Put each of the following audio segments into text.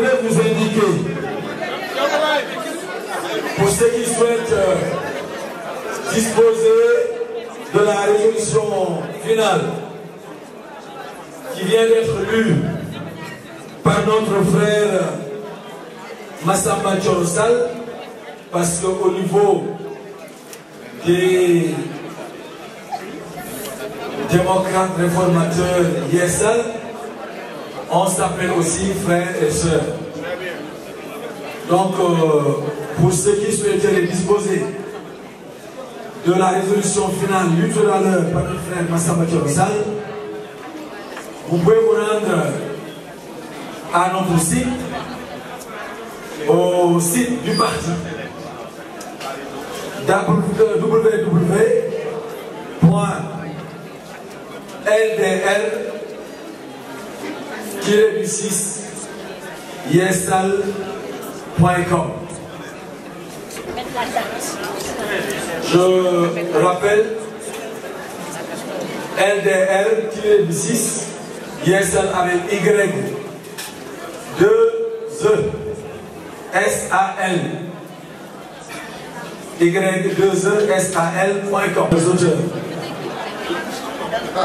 voudrais vous indiquer, pour ceux qui souhaitent disposer de la résolution finale qui vient d'être lue par notre frère Massamba Thioro-Sall, parce qu'au niveau des démocrates réformateurs Yessal, on s'appelle aussi frères et sœurs. Donc, pour ceux qui souhaiteraient disposer de la résolution finale lue tout à l'heure par notre frère Massamba Thioro-Sall, vous pouvez vous rendre à notre site, au site du parti, www.ldr-yessal.com. Je rappelle, LDR-6 Yessal avec Y, 2 E, S-A-L, Y2ESAL.com. Les auteurs.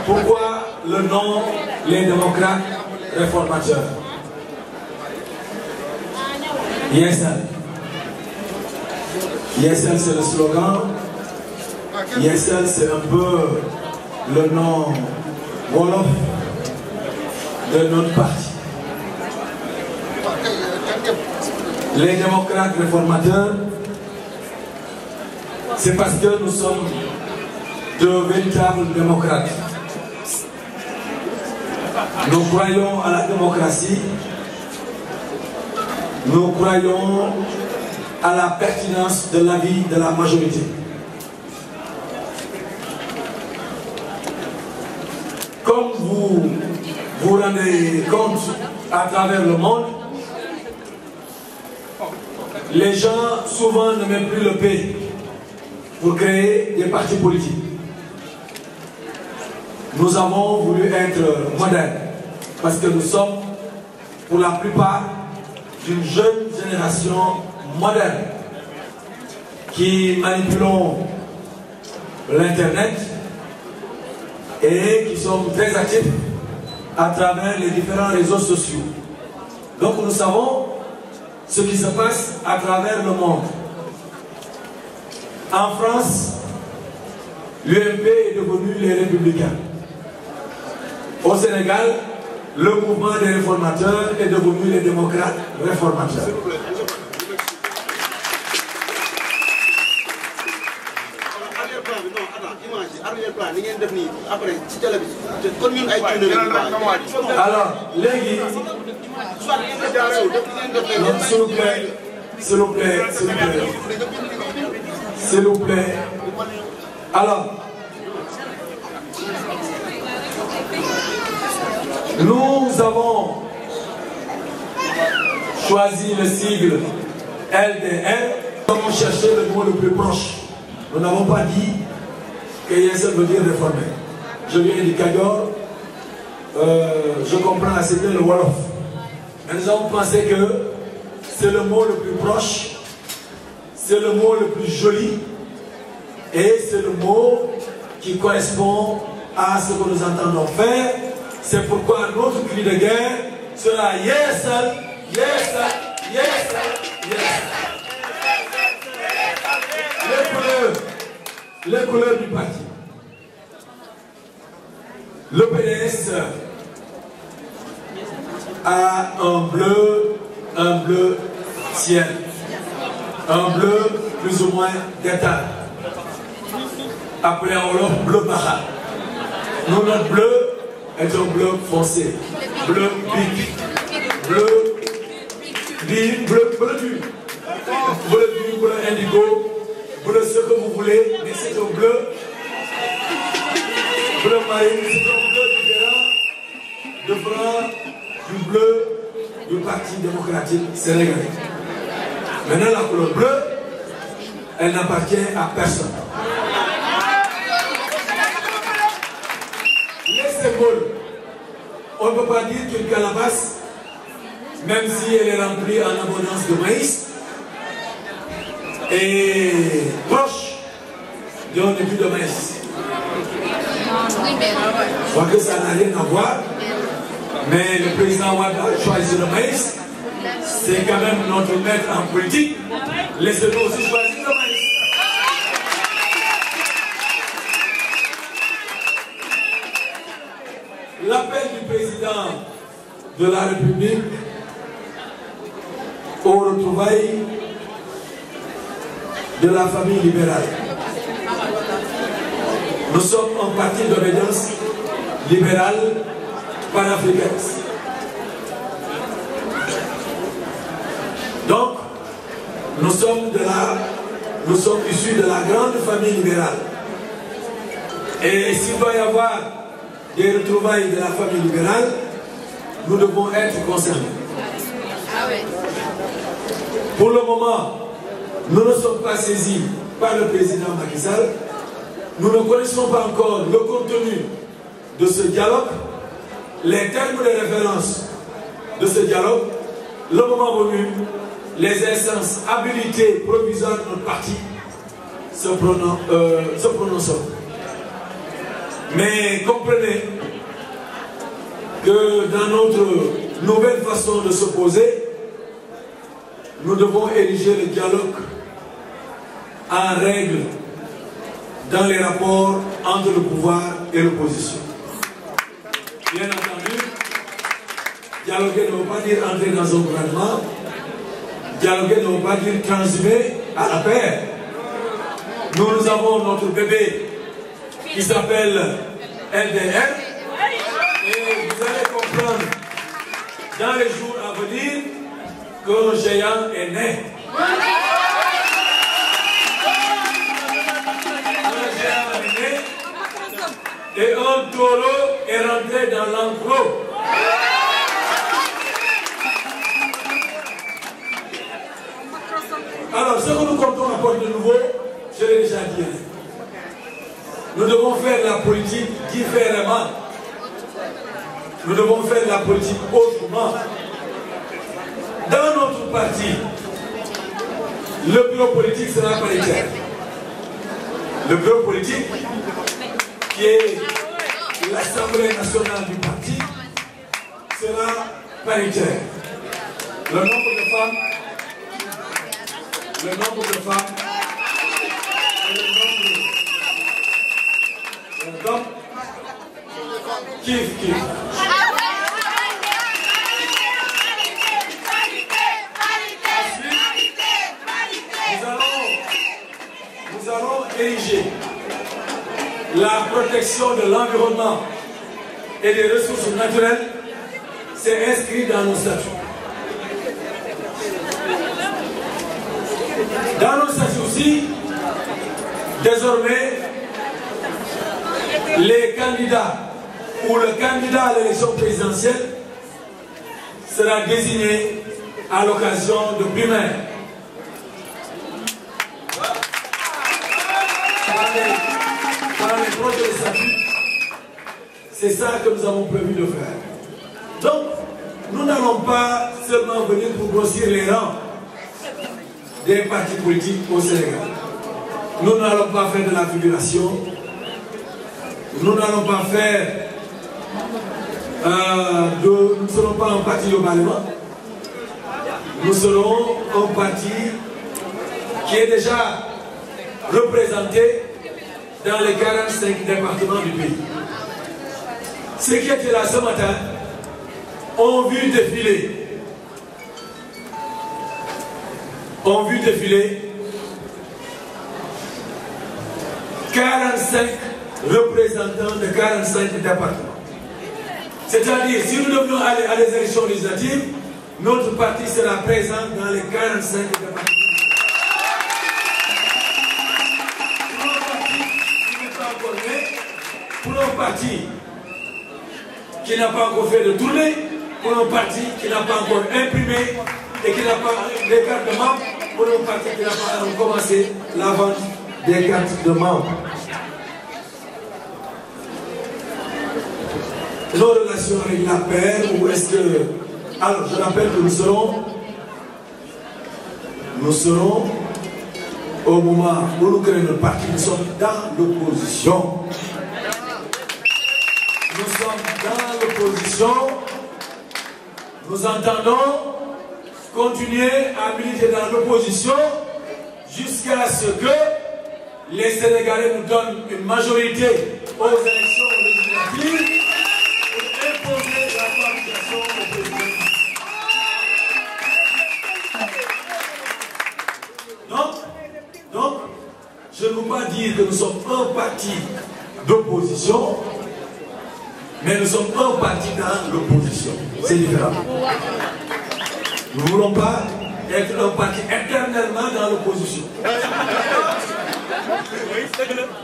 Pourquoi le nom les démocrates réformateurs? Yessal. Yessal, c'est le slogan. Yessal, c'est un peu le nom wolof de notre parti. Les démocrates réformateurs, c'est parce que nous sommes de véritables démocrates. Nous croyons à la démocratie, nous croyons à la pertinence de l'avis de la majorité. Comme vous vous rendez compte à travers le monde, les gens souvent ne mettent plus le P pour créer des partis politiques. Nous avons voulu être modernes parce que nous sommes pour la plupart d'une jeune génération moderne qui manipulons l'internet et qui sommes très actifs à travers les différents réseaux sociaux. Donc nous savons ce qui se passe à travers le monde. En France, l'UMP est devenu les Républicains. Au Sénégal, le mouvement des réformateurs est devenu les démocrates réformateurs. Alors, légui, s'il vous plaît, s'il vous plaît, s'il vous plaît, s'il vous plaît. Alors, nous avons choisi le sigle LDR. Nous avons cherché le mot le plus proche. Nous n'avons pas dit que Yessal veut dire réformer. Je viens du Kayor, je comprends assez bien le Wolof. Mais nous avons pensé que c'est le mot le plus proche, c'est le mot le plus joli, et c'est le mot qui correspond à ce que nous entendons faire. C'est pourquoi notre cri de guerre sera Yessal, Yessal, Yessal, Yessal. Les couleurs du parti. Le PDS a un bleu ciel, un bleu plus ou moins d'état, appelé en wolof bleu baha. Nous, notre bleu est un bleu foncé, bleu pic, bleu dur, bleu indigo, bleu ce que vous voulez, mais c'est un bleu marine, c'est un bleu différent du bleu du Parti démocratique sénégalais. Maintenant, la couleur bleue, elle n'appartient à personne. Les symboles, on ne peut pas dire qu'une calebasse même si elle est remplie en abondance de maïs, et proche d'un début de maïs. Je crois que ça n'a rien à voir, mais le président Ouad a choisi le maïs. C'est quand même notre maître en politique. Laissez-nous aussi choisir le maïs. L'appel du président de la République aux retrouvailles de la famille libérale. Nous sommes un parti d'obédience libérale panafricaine. Donc, nous sommes issus de la grande famille libérale. Et s'il doit y avoir des retrouvailles de la famille libérale, nous devons être concernés. Pour le moment, nous ne sommes pas saisis par le président Macky Sall. Nous ne connaissons pas encore le contenu de ce dialogue, les termes de référence de ce dialogue. Le moment venu, les instances habilitées provisoires de notre parti se prononceront. Mais comprenez que dans notre nouvelle façon de s'opposer, nous devons ériger le dialogue en règle dans les rapports entre le pouvoir et l'opposition. Bien entendu, dialoguer ne veut pas dire entrer dans un gouvernement, dialoguer ne veut pas dire transhumer à la paix. Nous avons notre bébé qui s'appelle LDR et vous allez comprendre dans les jours à venir qu'un géant est né. Et un taureau est rentré dans l'enclos. Alors, ce que nous comptons apporter de nouveau, je l'ai déjà dit. Nous devons faire la politique différemment. Nous devons faire la politique autrement. Dans notre parti, le bureau politique sera paritaire. Le bureau politique, qui est l'Assemblée nationale du parti, sera paritaire. Le nombre de femmes et le nombre d'hommes, kiff. Nous allons ériger la protection de l'environnement et des ressources naturelles. C'est inscrit dans nos statuts. Dans nos statuts aussi, désormais, les candidats ou le candidat à l'élection présidentielle sera désigné à l'occasion de primaires. Par les projets de statut, c'est ça que nous avons prévu de faire. Donc, nous n'allons pas seulement venir pour grossir les rangs des partis politiques au Sénégal. Nous n'allons pas faire de la figuration. Nous n'allons pas faire nous ne serons pas un parti globalement. Nous serons un parti qui est déjà représenté dans les 45 départements du pays. Ceux qui étaient là ce matin ont vu défiler 45 représentants de 45 départements. C'est-à-dire, si nous devions aller à des élections législatives, notre parti sera présent dans les 45 départements. Pour un parti qui n'a pas encore fait de tournée, pour un parti qui n'a pas encore imprimé et qui n'a pas les cartes de membres, pour un parti qui n'a pas commencé la vente des cartes de membres. Nos relations avec la paix, ou est-ce que Alors, je rappelle que nous serons au moment où nous créons notre parti, nous sommes dans l'opposition. Nous sommes dans l'opposition. Nous entendons continuer à militer dans l'opposition jusqu'à ce que les Sénégalais nous donnent une majorité aux élections législatives pour imposer la cohabitation au président. Donc, je ne veux pas dire que nous sommes un parti d'opposition, mais nous sommes un parti dans l'opposition. C'est différent. Nous ne voulons pas être un parti éternellement dans l'opposition.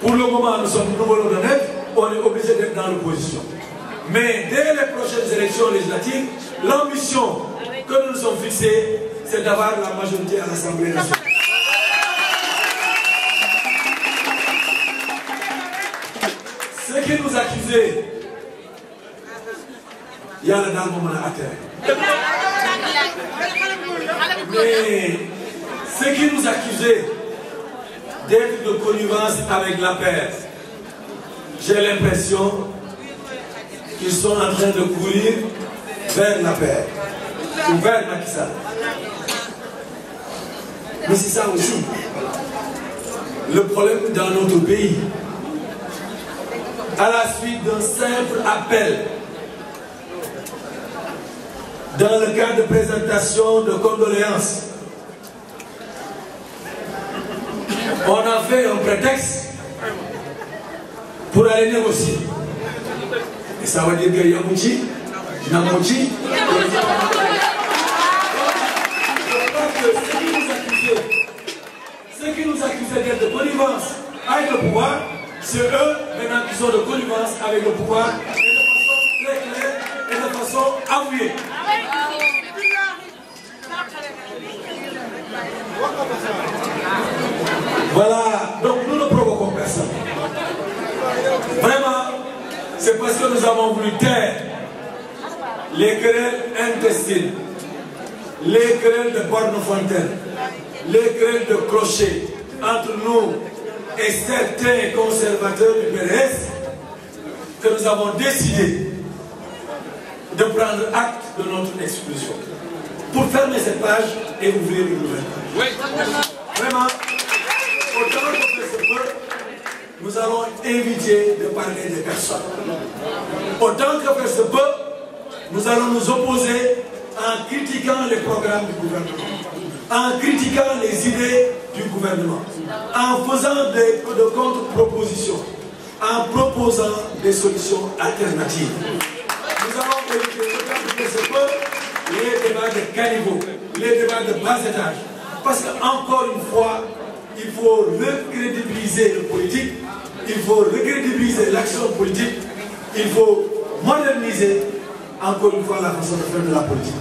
Pour le moment, nous venons de naître, on est obligé d'être dans l'opposition. Mais dès les prochaines élections législatives, l'ambition que nous nous sommes fixés, c'est d'avoir la majorité à l'Assemblée nationale. Ceux qui nous accusaient, il y a le moment à terre. Mais ceux qui nous accusaient d'être de connivence avec la paix, j'ai l'impression qu'ils sont en train de courir vers la paix, ou vers Macky Sall. Mais c'est ça aussi. Le problème dans notre pays, à la suite d'un simple appel, dans le cadre de présentation de condoléances, on a fait un prétexte pour aller négocier. Et ça veut dire que Yamouchi, Namouchi, ceux qui nous accusaient d'être de connivence avec le pouvoir, c'est eux maintenant qui sont de connivence avec le pouvoir, et de façon très claire et de façon avouée. Voilà, donc nous ne provoquons personne. Vraiment, c'est parce que nous avons voulu taire les querelles intestines, les querelles de Borne-Fontaine, les querelles de clocher entre nous et certains conservateurs du PDS, que nous avons décidé de prendre acte de notre exclusion pour fermer cette page et ouvrir une nouvelle page. Vraiment, autant que faire se peut, nous allons éviter de parler des personnes. Autant que faire se peut, nous allons nous opposer en critiquant les programmes du gouvernement, en critiquant les idées du gouvernement, en faisant de contre-propositions, en proposant des solutions alternatives. Nous allons éviter autant que se peut les débats de caniveau, les débats de bas étage. Parce qu'encore une fois, il faut recrédibiliser le politique, il faut recrédibiliser l'action politique, il faut moderniser encore une fois la façon de faire de la politique.